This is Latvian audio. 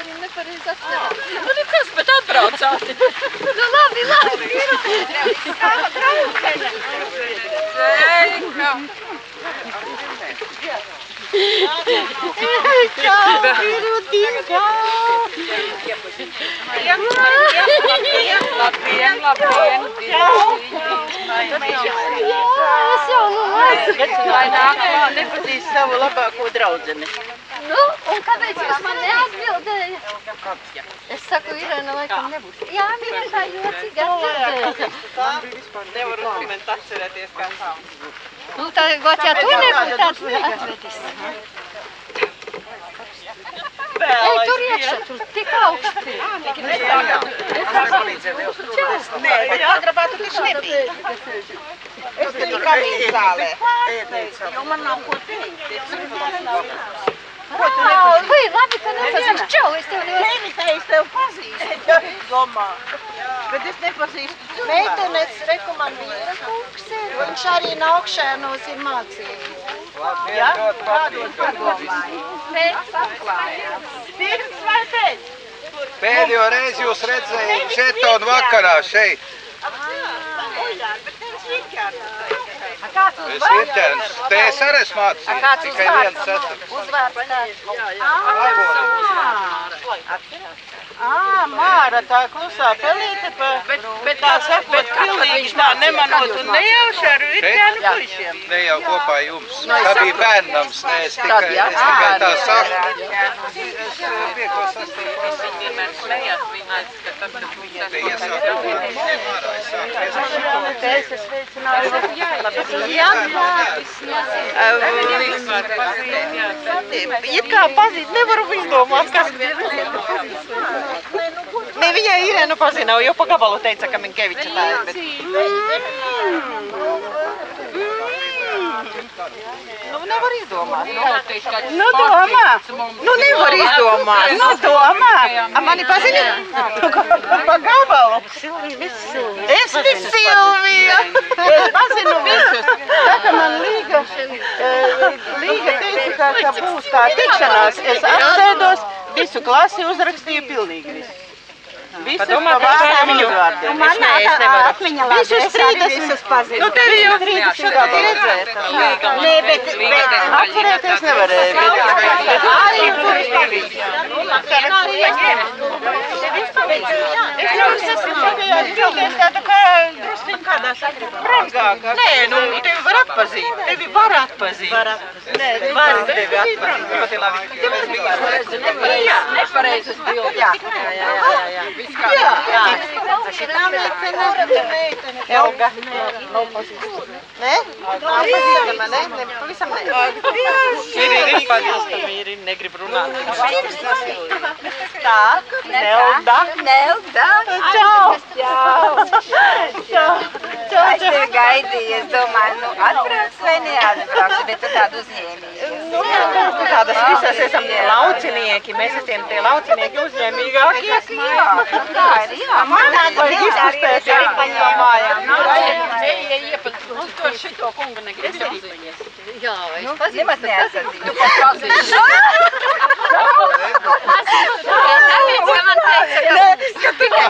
arī nepareizi atceros. Nu, nekas, bet atbraucāt. Nu, labi, labi. Labdien! Es jau nu aizsaka. Lai nākamā nepazīst savu labāko draudzeni. Nu, un kāpēc jūs man neatbildēja? Es saku, Irēna, laikam nebūs. Jā, viņa tā jocīgi atbildēja. Nevaru moment atcerēties, kā tā. Nu, tā, got, ja tu nebūtu atvedis. Ej, tur iekšā, tur tik augsti. Nē, bet agrabātu taču nebija. Es biju kabīnes zālē. Jo man nav ko teikt. Ko tu nepazīsti? Vai, labi, ka nepazīst. Čau, es tev nevaru. Nevitā, es tev pazīstu. Domā. Bet es nepazīstu. Meitenes rekomendīra kungs ir, viņš arī no augšēnos ir mācījis. Ja? Kādos padomāji? Pēc atklājās. Pirms vai pēc? Pēdējo reizi jūs redzēju žetonu vakarā šeit. Bet tevis Vinķārds. Kā tu Es Vinķērns. Te es arī esmu mācījis. Tikai 1/4. uzvārds kā? Māra, tā klusā pelīte pa... Bet tā sakot, pilnīgi tā nemanot un nejauši ar Vinķānu puišiem. Ne jau kopā jums. Tā bija bērnams. Ne, es tikai tā saku. Es 5. Te iesāku. Es sveicināju. Ja kā pazīt, nevaru izdomāt, kas... Ne, viņai Irēnu pazināju, jo pa gabalu teica, ka Minkeviča tā ir, bet... Nu, nevar izdomāt. Nu, domā. Nu, nevar izdomāt. Nu, domā. A mani pazini? Pa gabalu. Es visu Silvija. Es pazinu visus. Tā kā man Līga teica, ka būs tā tikšanās, es apsēdos, visu klasi uzrakstīju pilnīgi visu. Visus pa vārdiem uzvārdiem. Man atmiņa labi, es arī visus pazinu. Nu, tevi jau strīdus šodien redzēt. Nē, bet atcerēties nevarēja, bet arī tur izpavīja. Es esmu pagājās bildies tāda kā drusciņ kādā spragākā. Nē, nu, tevi var atpazīt. Tevi var atpazīt. Nē, var tevi atpazīt. Ļoti labi. Nepareizes bildes. Jā. šitā meitene. Elga. Nav pazīstama. Ne? Nav pazīstama, ne? Pavisam ne. Ir pazīstama, ir negrib runāt. Tā, Nelda. Nelda. Čau. Es tevi gaidīju, es domāju, nu atbrauks vai neatbrauks, bet tu tādu uzņēmīji. Nu, tādas visas esam laucinieki, mēs esam tie laucinieki uzņēmīgākie. Jā, tā ir, jā. Man tāda izpustēt arī paņēmājām. Un to šito kungu negrib iepazīties. Jā, es pazīstu. Nemaz neatsazīju. Tu pat pazīsti. Tāpēc, ka man teica, ka tikai